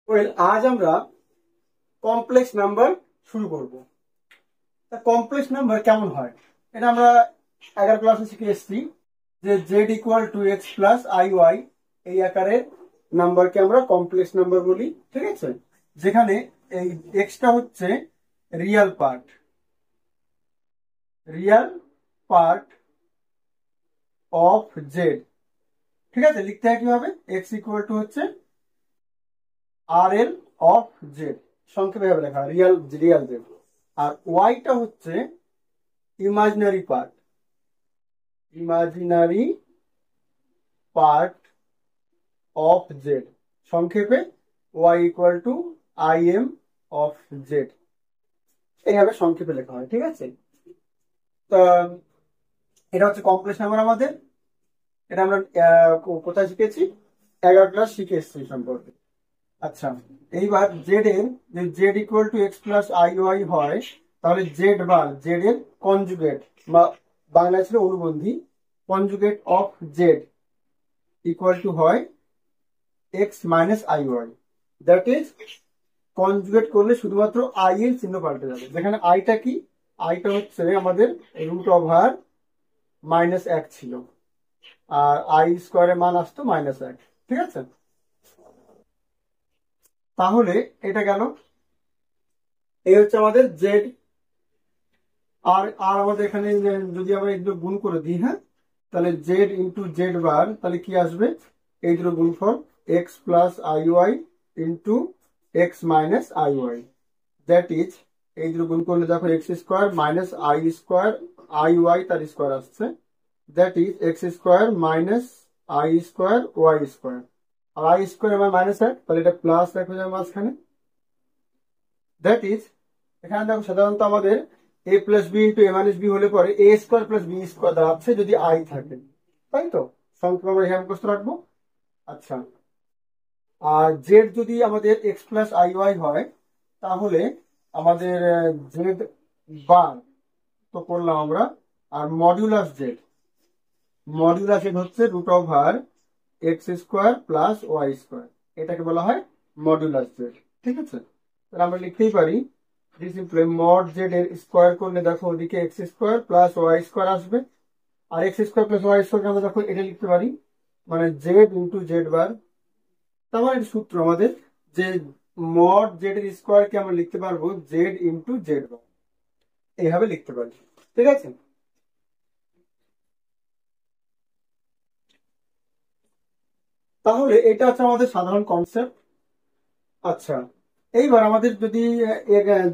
Well, আজ আমরা complex number শুরু করব। তা কমপ্লেক্স নাম্বার কেমন হয় এটা আমরা 11 ক্লাসে শিখে এসেছি যে Z equal to X plus I Y এই আকারের নাম্বারকে আমরা কমপ্লেক্স নাম্বার বলি। ঠিক আছে, যেখানে এই এক্সটা হচ্ছে রিয়াল পার্ট অফ জেড। ঠিক আছে, লিখতে হয় কিভাবে? এক্স ইকুয়াল টু হচ্ছে আর এল অফ জেড, সংক্ষেপে ভাবে লেখা রিয়াল জেড। আর ওয়াইটা হচ্ছে ইমাজিনারি পার্ট অফ জেড, সংক্ষেপে Y equal to I M of Z, এইভাবে সংক্ষেপে লেখা হয়। ঠিক আছে, তা এটা হচ্ছে কমপ্লেক্স নাম্বার আমাদের। এটা আমরা কোথায় শিখেছি? 11 ক্লাস শিখে এসেছি সম্পর্কে। আচ্ছা, এইবার জেড এর যে Z equal to X plus I Y হয়, তাহলে জেড বার জেড এর কনজুগেট বা বাংলা ছিল অনুবন্ধী, conjugate of Z equal to হয় X minus I Y. That is conjugate করলে শুধুমাত্র আই এর চিহ্ন পাল্টে যাবে। যেখানে আইটা কি? আইটা হচ্ছে আমাদের রুট ওভার -1 ছিল, আর আই স্কোয়ারের মান আসতো -1। ঠিক আছে, তাহলে এটা গেল, এই হচ্ছে আমাদের জেড। আর আর আমাদের এখানে যদি আমরা এগুলো গুণ করে দিই, হ্যাঁ, তাহলে জেড ইন্টু জেড বার, তাহলে কি আসবে? এই দুটো গুণফল X plus I Y into X minus I Y. That is এই দুটো গুণ করলে দেখো X square minus I square, I Y তার স্কোয়ার আসছে। That is X square minus I square Y square. আর আই স্কোয়ার আমার -1, তাহলে এটা প্লাস এক হয়ে যাবে মাঝখানে। দ্যাট ইজ এখানে দেখো সাধারণত আমাদের এ plus B into A minus B হলে পরে এ স্কোয়ার প্লাস বি স্কোয়ার দাঁড়াচ্ছে যদি আই থাকে, তাই তো? সংক্ষেপে আমরা এখানে মুখস্থ রাখবো। আচ্ছা, আর জেড যদি আমাদের এক্স প্লাস আই ওয়াই হয়, তাহলে আমাদের জেড বার তো করলাম আমরা, আর মডিউলাস জেড হচ্ছে root over X square plus Y square, এটাকে বলা হয় মডিউলাস জেড। ঠিক আছে, তাহলে আমরা লিখতেই পারি মড জেড এর স্কোয়ার করলে দেখো ওদিকে X square plus Y square আসবে, আর X square plus Y square আমরা দেখো এটা লিখতে পারি মানে জেড ইন্টু জেড বার। তারপর এটা সূত্র আমাদের যে মড জেড এর স্কোয়ারকে আমরা লিখতে পারবো জেড ইন্টু জেড বার, এইভাবে লিখতে পারি। ঠিক আছে, তাহলে এটা হচ্ছে আমাদের সাধারণ কনসেপ্ট। আচ্ছা, এইবার আমাদের যদি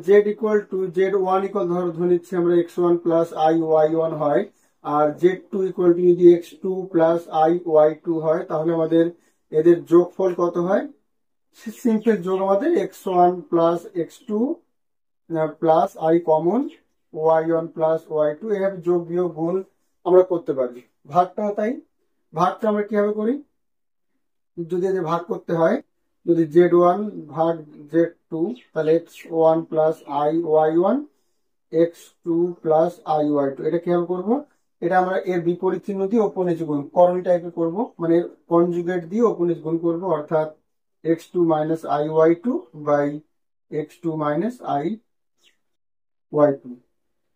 Z equal to Z one equal ধরে নিচ্ছি আমরা X one plus I Y one হয়, আর জেড টু ইকুয়াল টু যদি X two plus I Y two হয়, তাহলে আমাদের এদের যোগফল কত হয়? সিম্পল যোগ আমাদের X one plus X two plus I common, Y one plus Y two, এভাবে যোগ বিয়োগ গুণ আমরা করতে পারি। ভাগটাও তাই, ভাগটা আমরা কিভাবে করি? যদি এদের ভাগ করতে হয়, যদি জেড ওয়ান ভাগ জেড টু, তাহলে X one plus I Y one, X two plus I Y two, এটা কিভাবে করবো? এটা আমরা এর বিপরীত চিহ্ন দিয়ে ওপর নিচে গুণ করণ টাইপের করবো, মানে কনজুগেট দিয়ে ওপর নিচে গুণ করবো, অর্থাৎ X two minus I Y two by X two minus I Y two.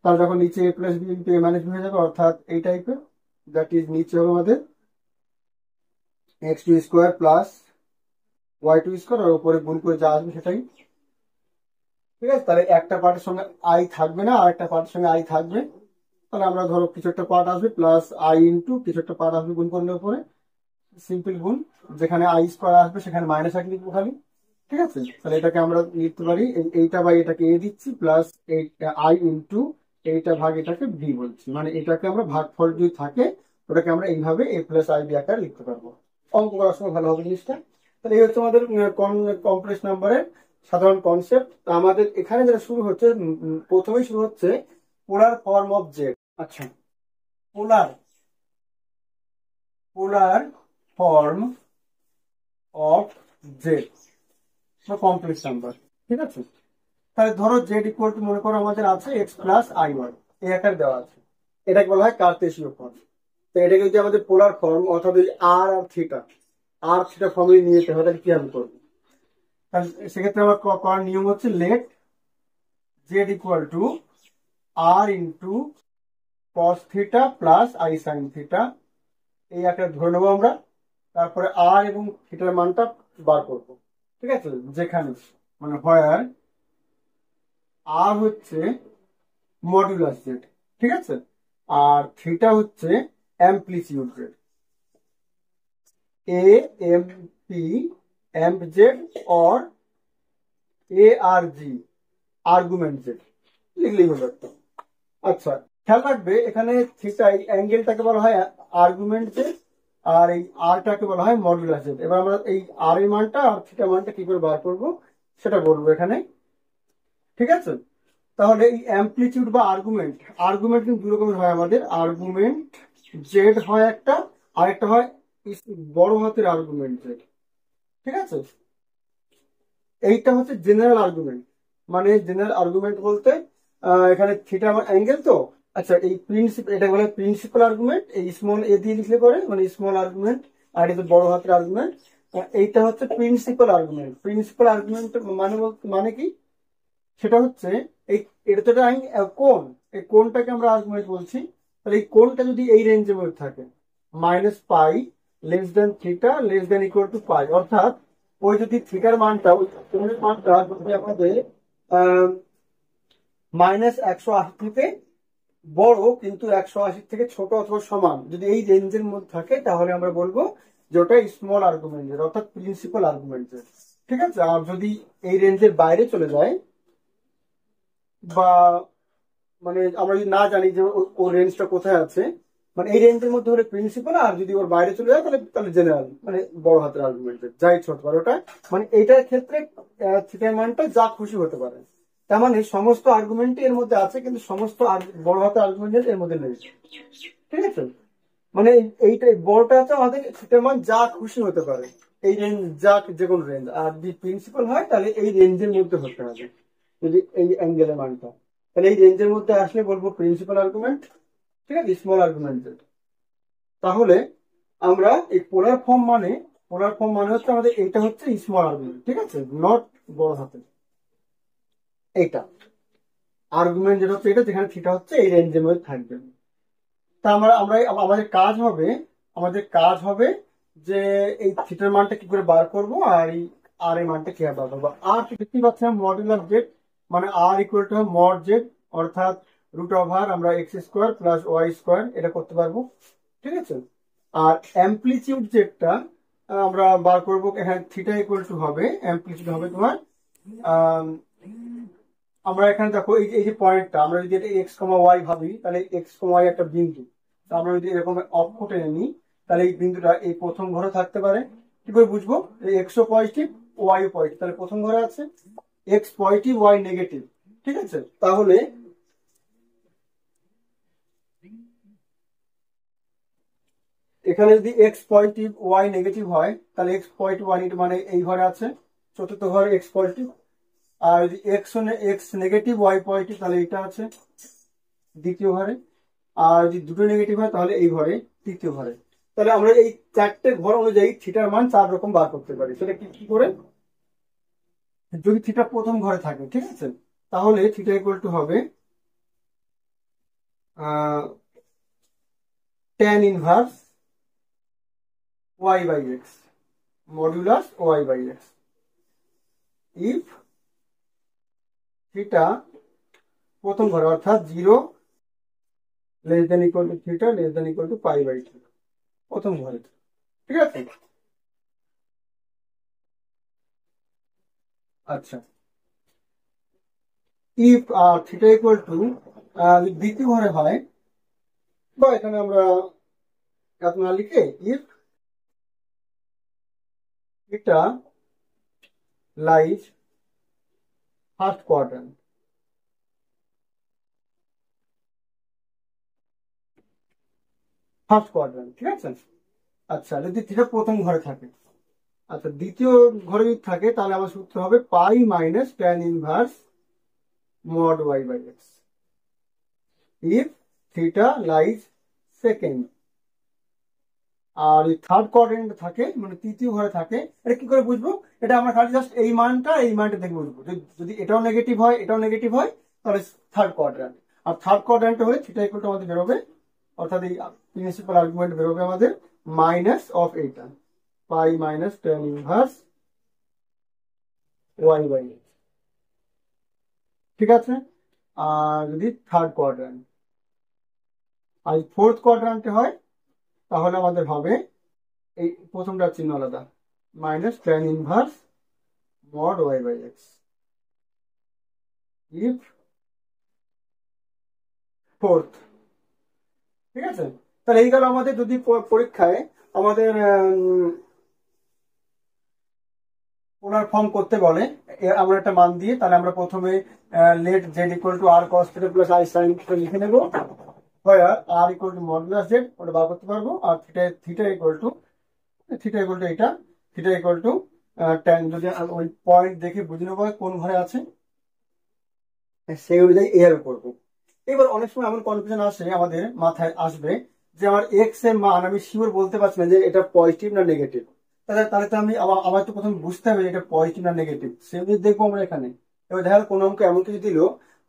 তাহলে যখন নিচে A plus B into A minus B হয়ে যাবে, অর্থাৎ এই টাইপের। দ্যাট ইজ নিচে হবে আমাদের X two square plus Y two square, আর উপরে গুণ করে যা আসবে সেটাই। ঠিক আছে, তাহলে একটা পার্টের সঙ্গে আই থাকবে না, আর একটা পার্টের সঙ্গে আই থাকবে, তাহলে আমরা ধরো কিছু একটা পার্ট আসবে প্লাস আই ইন্টু কিছু একটা পার্ট আসবে গুণ করলে উপরে, সিম্পল গুণ, যেখানে আই স্কোয়ার আসবে সেখানে -1 লিখবো খালি। ঠিক আছে, তাহলে এটাকে আমরা লিখতে পারি এইটা বাই এটাকে এ দিচ্ছি প্লাস এইটা আই ইন্টু এইটা ভাগ এটাকে বি বলছি, মানে এটাকে আমরা ভাগফল যদি থাকে ওটাকে আমরা এইভাবে এ প্লাস আই বি আকারে লিখতে পারবো। অঙ্ক করার সময় ভালো হবে জিনিসটা। তাহলে এই হচ্ছে আমাদের কমপ্লেক্স নাম্বারের সাধারণ কনসেপ্ট। আমাদের এখানে যেটা শুরু হচ্ছে, প্রথমেই শুরু হচ্ছে পোলার ফর্ম অফ জেড। আচ্ছা, polar form of Z complex number. ঠিক আছে, তাহলে ধরো জেড ইকুয়াল টু মনে করো আমাদের আছে এক্স প্লাস আই ওয়াই, এই আকারে দেওয়া আছে, এটাকে বলা হয় কার্তেশীয় ফর্ম। তো এটাকে যদি আমাদের পোলার ফর্ম অর্থাৎ আর থিটা ফর্মে নিয়ে যেতে হয়, তাহলে কিভাবে করবো? সেক্ষেত্রে আমার করার নিয়ম হচ্ছে let Z equal to R into cos theta plus I sine theta, এই একটা ধরে নেবো আমরা। তারপরে আর এবং থিটার মানটা বার করবো, ঠিক আছে, যেখানে মানে হোয়ার আর হচ্ছে মডুলাস জেড, ঠিক আছে, আর থিটা হচ্ছে amplitude Z, A M P amp Z or A R G argument Z, লিখলেই হলো একটা। আচ্ছা, খেয়াল রাখবে এখানে থিটা এই অ্যাঙ্গেলটাকে বলা হয় আর্গুমেন্ট জেড, আর এই আরটাকে বলা হয় মডুলাস জেড। এবার আমরা এই আর এর মানটা আর থিটা মানটা কি করে বার করবো সেটা বলবো এখানে, ঠিক আছে। তাহলে এই অ্যাম্পলিটিউড বা আর্গুমেন্ট, আর্গুমেন্ট কিন্তু দু রকমের হয় আমাদের, আর্গুমেন্ট জেড হয় একটা, আর একটা হয় বড় হাতের আর্গুমেন্ট জেড, ঠিক আছে। এইটা হচ্ছে জেনারেল আর্গুমেন্ট, মানে জেনারেল আর্গুমেন্ট বলতে এখানে থিটা আমার অ্যাঙ্গেল তো। আচ্ছা, এই প্রিন্সিপাল, এটা বলে প্রিন্সিপাল আর্গুমেন্ট, এই স্মল এ দিয়ে লিখলে পরে মানে স্মল আর্গুমেন্ট, আর এটা বড় হাতের আর্গুমেন্ট। এইটা হচ্ছে প্রিন্সিপাল আর্গুমেন্ট। প্রিন্সিপাল আর্গুমেন্ট মানে কি, সেটা হচ্ছে এই, এটা তো একটা কোণ, এই কোণটাকে আমরা আর্গুমেন্ট বলছি। তাহলে এই কোণটা যদি এই রেঞ্জের মধ্যে থাকে, minus pi less than theta less than equal to pi, অর্থাৎ ওই যদি থিটার মানটা, ওই কোণের মানটা যদি আমাদের -180 থেকে বড় কিন্তু 180 থেকে ছোট অথবা সমান যদি এই রেঞ্জের মধ্যে থাকে, তাহলে আমরা বলবো যে ওটা স্মল আর্গুমেন্টের অর্থাৎ প্রিন্সিপাল আর্গুমেন্টের, ঠিক আছে। আর যদি এই রেঞ্জের বাইরে চলে যায় বা মানে আমরা যদি না জানি যে ওর রেঞ্জটা কোথায় আছে, মানে এই রেঞ্জের মধ্যে হলে প্রিন্সিপাল, আর যদি ওর বাইরে চলে যায় তাহলে তাহলে জেনারেল, মানে বড় হাতের আর্গুমেন্টের, যাই ছোট পারে ওটা, মানে এইটার ক্ষেত্রে থিটার মানটা যা খুশি হতে পারে। তার মানে সমস্ত আর্গুমেন্টই এর মধ্যে আছে, কিন্তু সমস্ত বড় হাতের আর্গুমেন্ট এর মধ্যে নেই, ঠিক আছে। মানে এইটা বড়টা হচ্ছে আমাদের থিটার মান যা খুশি হতে পারে, এই রেঞ্জ যা যে কোনো রেঞ্জ, আর যদি প্রিন্সিপাল হয় তাহলে এই রেঞ্জের মধ্যে হতে হবে, যদি এই অ্যাঙ্গেলের মানটা, তাহলে এই রেঞ্জের মধ্যে আসলে বলবো প্রিন্সিপাল আর্গুমেন্ট, ঠিক আছে, স্মল আর্গুমেন্ট। তাহলে আমরা এই পোলার ফর্ম মানে হচ্ছে আমাদের এইটা হচ্ছে স্মল আর্গুমেন্ট, ঠিক আছে, নট বড় হাতের এইটা আর্গুমেন্ট, যেটা হচ্ছে এটা, যেখানে থিটা হচ্ছে এই রেঞ্জের মধ্যে থাকবে। তা আমরা আমরা আমাদের কাজ হবে যে এই থিটার মানটা কি করে বার করব, আর এই আর এর মানটা কি বার করবো। আর দেখতেই পাচ্ছেন মডুলাস জেড, মানে R equal to mod Z, অর্থাৎ রুট ওভার আমরা X square plus Y square এটা করতে পারবো, ঠিক আছে। আর অ্যাম্পলিটিউড যেটা আমরা বার করবো, এখানে থিটা ইকুয়াল টু হবে, অ্যাম্পলিটিউড হবে তোমার আমরা এখানে দেখো এই এই যে পয়েন্টটা, আমরা যদি এটা এক্স কমা ওয়াই ভাবি, তাহলে এক্স কমা ওয়াই একটা বিন্দু, তো আমরা যদি এরকম অক্ষ টেনে নিই, তাহলে এই বিন্দুটা এই প্রথম ঘরে থাকতে পারে। কি করে বুঝবো? এক্স ও পজিটিভ, ওয়াই ও পজিটিভ, তাহলে প্রথম ঘরে আছে এক্স পজিটিভ ওয়াই নেগেটিভ, ঠিক আছে। তাহলে এখানে যদি এক্স পজিটিভ ওয়াই নেগেটিভ হয়, তাহলে এক্স পজিটিভ ওয়াই মানে এই ঘরে আছে, চতুর্থ ঘরে এক্স পজিটিভ। আর যদি এক্স নেগেটিভ ওয়াই পজিটিভ, তাহলে এটা আছে দ্বিতীয় ঘরে। আর যদি দুটো নেগেটিভ হয় তাহলে এই ঘরে তৃতীয় ঘরে। তাহলে আমরা এই চারটে ঘর অনুযায়ী থিটার মান 4 রকম বার করতে পারি। সেটা কি করে? যদি থিটা প্রথম ঘরে থাকে, ঠিক আছে, তাহলে থিটা ইকুয়াল টু হবে tan inverse Y by X modulus Y by X, if theta প্রথম ঘরে অর্থাৎ 0 less than equal to theta less than equal to pi by theta, প্রথম ঘরে, ঠিক আছে। আচ্ছা, ইফ থিটা ইকুয়াল টু দ্বিতীয় ঘরে হয়, বা এখানে আমরা এত না লিখে if theta lies first quadrant, ঠিক আছে। আচ্ছা, যদি থিটা প্রথম ঘরে থাকে, আচ্ছা দ্বিতীয় ঘরে যদি থাকে, তাহলে আমার সূত্র হবে pi minus tan inverse mod Y by X, if theta lies second. আর এই থার্ড কোয়াড্রেন্ট থাকে মানে তৃতীয় ঘরে থাকে, এটা কি করে বুঝবো? এটা আমরা খালি জাস্ট এই মানটা দেখে বুঝবো। যদি এটাও নেগেটিভ হয় এটাও নেগেটিভ হয় তাহলে থার্ড কোয়াড্রেন্ট। আর থার্ড কোয়াড্রেন্ট হলে থিটা ইকুয়াল টু আমাদের বেরোবে, অর্থাৎ এই প্রিন্সিপাল আর্গুমেন্ট বেরোবে আমাদের মাইনাস অফ এইটা pi minus tan inverse Y by X. ঠিক আছে। আর যদি থার্ড কোয়াড্রেন্ট আর ফোর্থ কোয়াড্রেন্টে হয় তাহলে আমাদের হবে এই প্রথমটার চিহ্ন আলাদা, minus tan inverse mod Y by X if fourth. ঠিক আছে। তাহলে এই গেল আমাদের যদি পরীক্ষায় আমাদের পোলার ফর্ম করতে বলে আমরা একটা মান দিয়ে, তাহলে আমরা প্রথমে let Z equal to R cos theta plus I sine theta লিখে নেবো, হয় R equal to modulus Z ওটা বার করতে পারবো, আর থিটা ইকুয়াল টু এটা থিটা ইকুয়াল টু টেন। যদি ওই পয়েন্ট দেখে বুঝে নেবো কোন ঘরে আছে সেই অনুযায়ী এর করবো। এবার অনেক সময় এমন কনফিউশন আসে আমাদের মাথায় আসবে যে আমার এক্স এর মান আমি শিওর বলতে পারছি না যে এটা পজিটিভ না নেগেটিভ, তাহলে তাহলে তো আমি আমার তো প্রথমে বুঝতে হবে এটা পজিটিভ না নেগেটিভ, সেগুলো দেখবো আমরা এখানে। এবার দেখা গেল কোনো অঙ্ক এমন কিছু দিল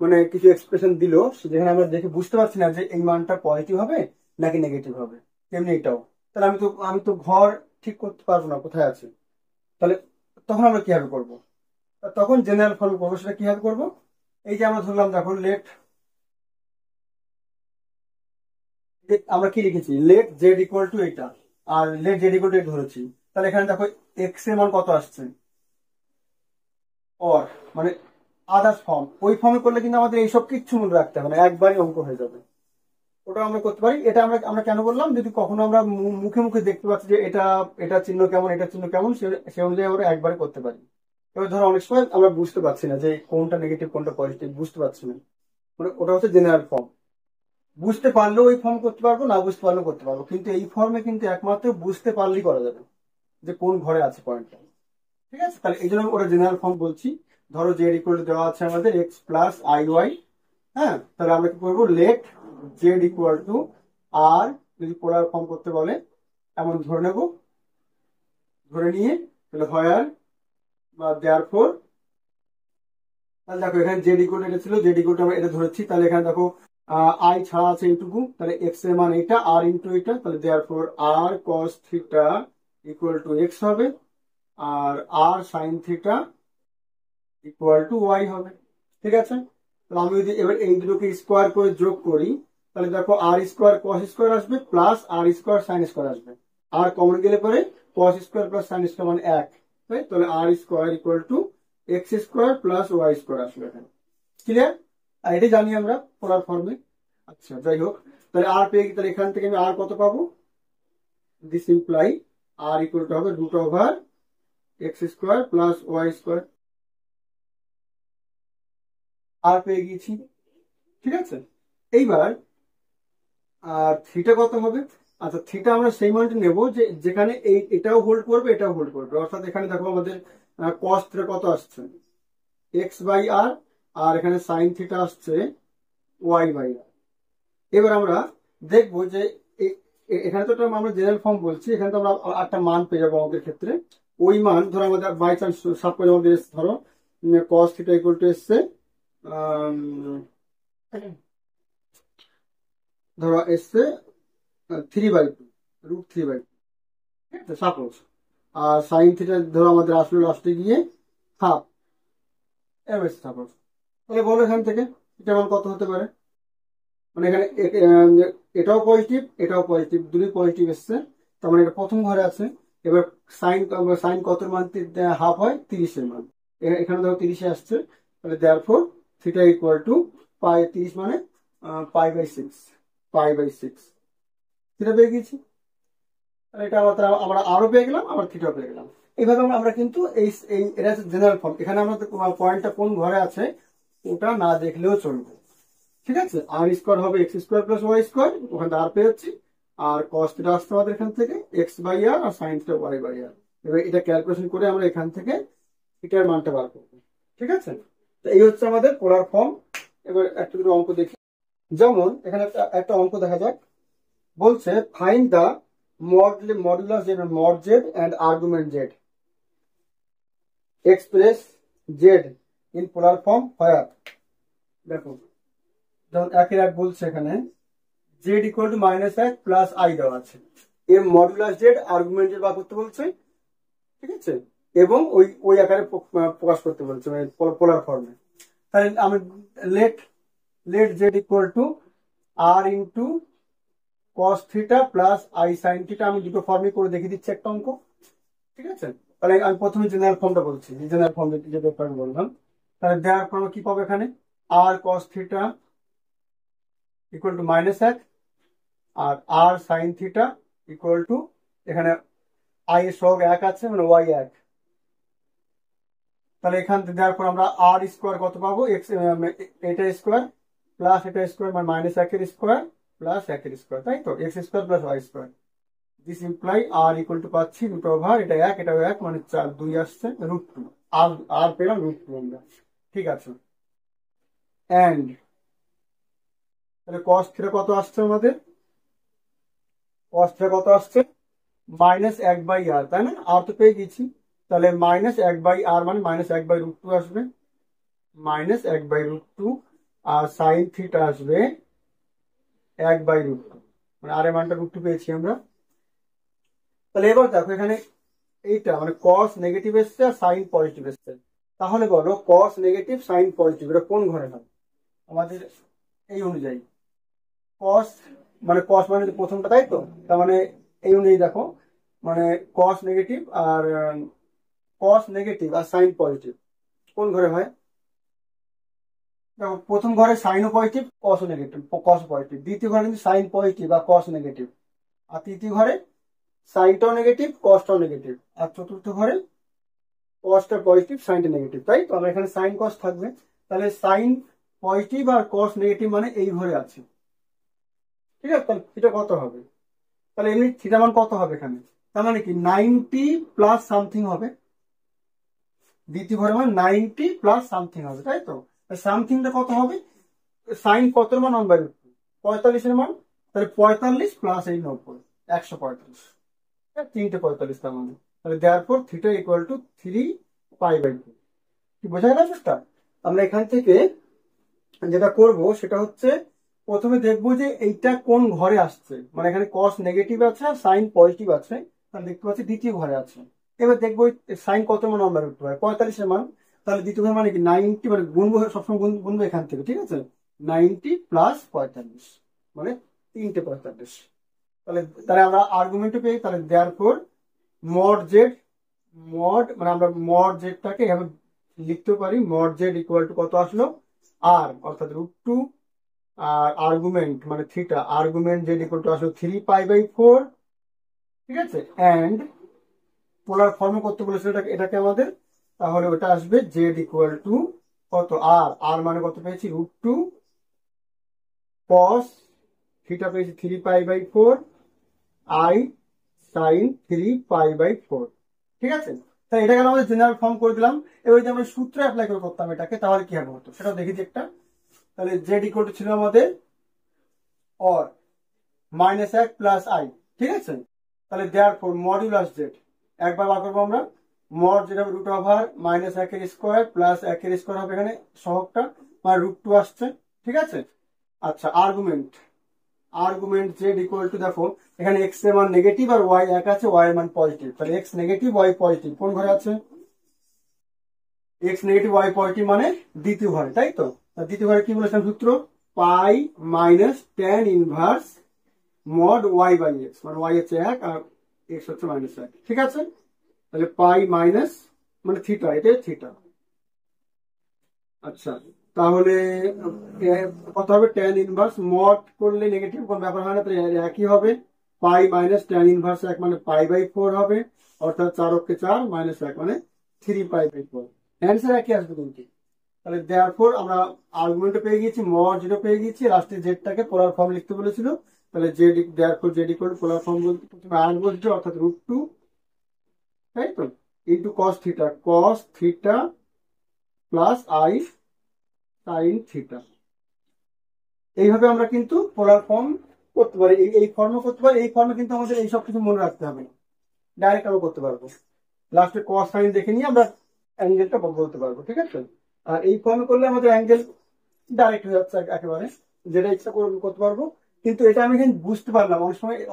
মানে কিছু এক্সপ্রেশন দিল যেখানে আমরা দেখে বুঝতে পারছি না যে এই মানটা পজিটিভ হবে নাকি নেগেটিভ হবে, তেমনি এটাও। তাহলে আমি তো ঘর ঠিক করতে পারবো না কোথায় আছে, তাহলে তখন আমরা কিভাবে করবো? তখন জেনারেল ফর্ম করবো। সেটা কিভাবে করবো? এই যে আমরা ধরলাম দেখো লেট, আমরা কি লিখেছি লেট জেড ইকুয়াল টু এটা, আর লেট জেড ইকুয়াল টু এটা ধরেছি। তাহলে এখানে দেখো এক্স এর মান কত আসছে, অর মানে আদার্স ফর্ম। ওই ফর্মে করলে কিন্তু আমাদের এইসব কিচ্ছু মনে রাখতে হবে না, একবারই অঙ্ক হয়ে যাবে। ওটা আমরা করতে পারি। এটা আমরা আমরা কেন বললাম, যদি কখনো আমরা মুখে মুখে দেখতে পাচ্ছি যে এটা এটা চিহ্ন কেমন এটা চিহ্ন কেমন, সে অনুযায়ী আমরা একবারে করতে পারি। এবার ধরো অনেক সময় আমরা বুঝতে পারছি না যে কোনটা নেগেটিভ কোনটা পজিটিভ, বুঝতে পারছি না, মানে ওটা হচ্ছে জেনারেল ফর্ম। বুঝতে পারলেও ওই ফর্ম করতে পারবো, না বুঝতে পারলেও করতে পারবো, কিন্তু এই ফর্মে কিন্তু একমাত্র বুঝতে পারলেই করা যাবে যে কোন ঘরে আছে পয়েন্টটা। ঠিক আছে। তাহলে এই জন্য ওটা জেনারেল ফর্ম বলছি। ধরো জেড ইকুয়াল দেওয়া আছে আমাদের এক্স প্লাস আই ওয়াই। হ্যাঁ, তাহলে আমরা কি করবো লেট জেড ইকুয়াল টু আর, যদি পোলার ফর্ম করতে বলে এমন ধরে নেব, ধরে নিয়ে তাহলে হয় আর বা দেয়ার ফোর। তাহলে দেখো এখানে জেড ইকুয়াল এটা ছিল, জেড ইকুয়াল আমরা এটা ধরেছি, তাহলে এখানে দেখো আই ছাড়া আছে এইটুকু, তাহলে এক্স এর মান এটা আর ইন্টু এটা, তাহলে therefore R cos theta equal to X হবে, আর আর sine theta equal to Y হবে। ঠিক আছে। তাহলে আমি যদি এবার এই দুটোকে স্কোয়ার করে যোগ করি, তাহলে দেখো আর স্কোয়ার কস স্কোয়ার আসবে plus R square sine square আসবে, আর কমন গেলে পরে cos square plus sine square মানে এক, তাহলে R square equal to X square plus Y square আসবে এখানে। ক্লিয়ার? আর এটা জানি আমরা পোলার ফর্মে। আচ্ছা যাই হোক, তাহলে আর পেয়ে গেলে তাহলে এখান থেকে আমি আর কত পাবো, this imply R equal to হবে root over X square plus Y square, R পেয়ে গিয়েছি। ঠিক আছে। এইবার আর থিটা কত হবে? আচ্ছা থিটা আমরা সেই মানটা নেবো যে যেখানে এই এটাও হোল্ড করবে এটাও হোল্ড করবে, অর্থাৎ এখানে দেখো আমাদের কস থিটা কত আসছে এক্স বাই আর, আর এখানে সাইন থিটা আসছে ওয়াই বাই আর। এবার আমরা দেখবো যে এখানে তো আমরা জেনারেল ফর্ম বলছি, এখানে তো আমরা একটা মান পেয়ে যাবো আমাদের ক্ষেত্রে। ওই মান ধরো আমাদের বাই চান্স সাপোজ আমাদের ধরো কস থিটা ইকুয়াল টু এসছে ধরো এসছে 3/2 রুট 3/2 সাপোজ, আর সাইন থিটা ধরো আমাদের আসলো লাস্টে গিয়ে হাফ, এবার সাপোজ। তাহলে বলো এখান থেকে এটা মান কত হতে পারে? মানে এখানে এটাও পজিটিভ এটাও পজিটিভ, দুটোই পজিটিভ এসছে, তার মানে এটা প্রথম ঘরে আছে। এবার সাইন সাইন কত মান হাফ হয় 30-এর মান, এখানে ধরো 30-এ আসছে, তাহলে দেয়ারফর থিটা ইকুয়াল টু পাই 30 মানে পাই বাই সিক্স থিটা পেয়ে গেছি। তাহলে এটা আমরা আরো পেয়ে গেলাম, আবার থিটাও পেয়ে গেলাম। এইভাবে আমরা কিন্তু এই এটা হচ্ছে জেনারেল ফর্ম। এখানে আমাদের পয়েন্টটা কোন ঘরে আছে ওটা না দেখলেও চলবে। ঠিক আছে। আর স্কোয়ার হবে X square plus Y square, ওখানে আর পেয়ে যাচ্ছি, আর কস থিটা আসছে আমাদের এখান থেকে X by R, R sine theta Y by R. এবার এটা ক্যালকুলেশন করে আমরা এখান থেকে থিটার মানটা বার করবো। ঠিক আছে। তো এই হচ্ছে আমাদের পোলার ফর্ম। এবার একটা দুটো অঙ্ক দেখি। যেমন এখানে একটা অঙ্ক দেখা যাক, বলছে find the modulus Z mod Z and argument Z express Z in polar form হয়। দেখো যখন একের এক বলছে এখানে Z equal to -1 plus I দেওয়া আছে, এর মডুলাস জেড আর্গুমেন্ট জেড বার করতে বলছে, ঠিক আছে, এবং ওই ওই আকারে প্রকাশ করতে বলছে মানে পোলার ফর্মে। তাহলে আমি let let Z equal to R into cos theta plus I sine theta, আমি দুটো ফর্মে করে দেখিয়ে দিচ্ছি একটা অঙ্ক, ঠিক আছে। তাহলে আমি প্রথমে জেনারেল ফর্মটা বলছি, জেনারেল ফর্ম যেটা আমি বললাম। তাহলে দেওয়ার পর কি পাবো এখানে R cos theta equal to -1 আর আর সাইন থিটা ইকুয়াল টু এখানে আই এর সহগ 1 আছে মানে ওয়াই 1। তাহলে এখান থেকে দেওয়ার পর আমরা আর স্কোয়ার কত পাবো, এক্স এটা স্কোয়ার প্লাস এটা স্কোয়ার মানে -1 এর স্কোয়ার প্লাস 1 এর স্কোয়ার, তাই তো x square plus Y square. This imply R equal to পাচ্ছি রুট ওভার এটা 1 এটাও 1 মানে 4 2 আসছে √2, আর আর পেলাম √2 আমরা, ঠিক আছে। এন্ড তাহলে কস থিটা কত আসছে আমাদের, কস থিটা কত আসছে -1/r, তাই না, আর তো পেয়ে গেছি। তাহলে -1/r মানে -1/√2 আসবে, -1/√2 আর সাইন থিটা আসবে 1/√2 মানে আর এর মানটা √2 পেয়েছি আমরা। তাহলে এবার দেখো এখানে এইটা মানে কস নেগেটিভ এসছে আর সাইন পজিটিভ এসছে, তাহলে বলো কস নেগেটিভ সাইন পজিটিভ এটা কোন ঘরে হয় আমাদের এই অনুযায়ী। কস মানে কস মানে প্রথমটা, তাই তো, তার মানে এই অনুযায়ী দেখো মানে কস নেগেটিভ আর সাইন পজিটিভ কোন ঘরে হয়। দেখো প্রথম ঘরে সাইনও পজিটিভ কসও নেগেটিভ, কস পজিটিভ, দ্বিতীয় ঘরে কিন্তু সাইন পজিটিভ বা কস নেগেটিভ, আর তৃতীয় ঘরে সাইনটাও নেগেটিভ কসটাও নেগেটিভ, আর চতুর্থ ঘরে কসটা পজিটিভ সাইনটা নেগেটিভ, তাই তো আমরা এখানে সাইন কস থাকবে। তাহলে সাইন পজিটিভ আর কস নেগেটিভ মানে এই ঘরে আছে, ঠিক আছে। তাহলে থিটা কত হবে, তাহলে এমনি থিটা মান কত হবে এখানে, তার মানে কি 90 প্লাস সামথিং হবে, দ্বিতীয় ঘরে মানে 90 প্লাস সামথিং হবে, তাই তো। সামথিংটা কত হবে, সাইন কত মান 1/2 45 এর মান, তাহলে 45 প্লাস এই 90 145, তিনটে 45 তার মানে, তাহলে দেয়ারফর থিটা ইকুয়াল টু 3π/2। কি বোঝা গেল সেটা। আমরা এখান থেকে যেটা করব সেটা হচ্ছে প্রথমে দেখবো যে এইটা কোন ঘরে আসছে, মানে এখানে কস নেগেটিভ আছে আর সাইন পজিটিভ আছে, তাহলে দেখতে পাচ্ছি দ্বিতীয় ঘরে আছে। এবার দেখবো সাইন কত মান 1/2 হয় 45 এর মান, তাহলে দ্বিতীয় ঘর মানে কি 90 মানে গুনবো, সবসময় গুনবো এখান থেকে, ঠিক আছে, 90 প্লাস 45 মানে 3টে 45। তাহলে তাহলে আমরা আর্গুমেন্টও পেয়ে, তাহলে দেয়ারফর মড জেড মড মানে আমরা মড জেডটাকে এভাবে লিখতে পারি, মড জেড ইকুয়াল টু কত আসলো আর অর্থাৎ √2 আর আর্গুমেন্ট মানে theta argument Z equal two আসলো 3π/4, ঠিক আছে। এন্ড পোলার ফর্মে করতে বলেছিল এটাকে আমাদের, তাহলে ওটা আসবে জেড ইকুয়াল টু কত আর আর মানে কত পেয়েছি √2 কস থিটা পেয়েছি 3π/4 আই সাইন 3π/4, ঠিক আছে। তাই এটাকে আমাদের জেনারেল ফর্ম করে দিলাম। এবার যদি আমরা সূত্র অ্যাপ্লাই করে করতাম এটাকে তাহলে কি হবে হতো সেটা দেখি একটা। তাহলে জেড ইকুয়াল টু ছিল আমাদের অর -1 প্লাস আই, ঠিক আছে। তাহলে দেয়ারফর মডুলাস জেড একবার বার করবো আমরা, মড যেটা হবে √1 -1 এর স্কোয়ার প্লাস 1 এর স্কোয়ার হবে এখানে সহগটা মানে √2 আসছে, ঠিক আছে। আচ্ছা আর্গুমেন্ট জেড ইকুয়াল টু দেখো এখানে এক্স এর মান নেগেটিভ আর ওয়াই 1 আছে, ওয়াই এর মান পজিটিভ, তাহলে এক্স নেগেটিভ ওয়াই পজিটিভ কোন ঘরে আছে, এক্স নেগেটিভ ওয়াই পজিটিভ মানে দ্বিতীয় ঘরে, তাই তো। দ্বিতীয় ঘরে কি বলেছিলাম সূত্র, pi minus tan inverse mod y/x মানে y হচ্ছে 1 আর x হচ্ছে -1, ঠিক আছে। তাহলে পাই মাইনাস মানে থিটা, এটা থিটা। আচ্ছা তাহলে কত হবে ট্যান ইনভার্স, মড করলে নেগেটিভ কোন ব্যাপার হয় না, তাহলে একই হবে, পাই মাইনাস ট্যান ইনভার্স 1 মানে π/4 হবে, অর্থাৎ 4 অক্ষে 4 -1 মানে 3π/4, অ্যান্সার একই আসবে কিন্তু। তাহলে দেয়ারফর আমরা আর্গুমেন্টও পেয়ে গেছি, মড যেটা পেয়ে গেছি, লাস্টে জেডটাকে পোলার ফর্ম লিখতে বলেছিল, তাহলে Z therefore Z equal two polar form বলতে প্রথমে আর বলছে অর্থাৎ √2, তাই তো, into cos theta plus I sine theta. এইভাবে আমরা কিন্তু পোলার ফর্ম করতে পারি, এই ফর্মে করতে পারি। এই ফর্মে কিন্তু আমাদের এই সব কিছু মনে রাখতে হবে না, ডাইরেক্ট আমরা করতে পারবো। লাস্টে কস সাইন দেখে নিয়ে আমরা অ্যাঙ্গেলটা বলতে পারবো, ঠিক আছে। আর এই ফর্মে করলে আমাদের অ্যাঙ্গেল ডাইরেক্ট হয়ে যাচ্ছে একেবারে, যেটা ইচ্ছা করতে পারবো। কিন্তু এটা আমি কিন্তু বুঝতে পারলাম,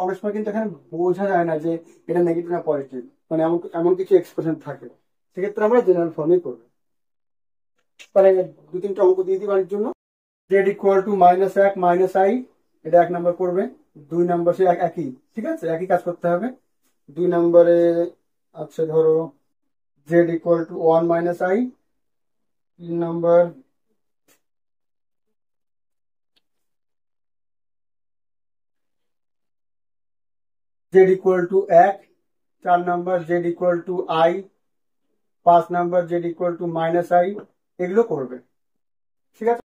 অনেক সময় কিন্তু এখানে বোঝা যায় না যে এটা নেগেটিভ না পজিটিভ, মানে এমন এমন কিছু এক্সপ্রেশন থাকে। সেক্ষেত্রে আমরা জেনারেল ফর্মেই করবো। তাহলে 2-3টা অঙ্ক দিয়ে দিই বাড়ির জন্য। জেড ইকুয়াল টু -1 -i, এটা 1 নম্বর পড়বে। 2 নম্বর সে একই, ঠিক আছে, একই কাজ করতে হবে। 2 নম্বরে আচ্ছা ধরো Z equal to 1 -i। 3 number Z equal to 1। 4 number Z equal two i। 5 number Z equal two -i। এগুলো করবে, ঠিক আছে।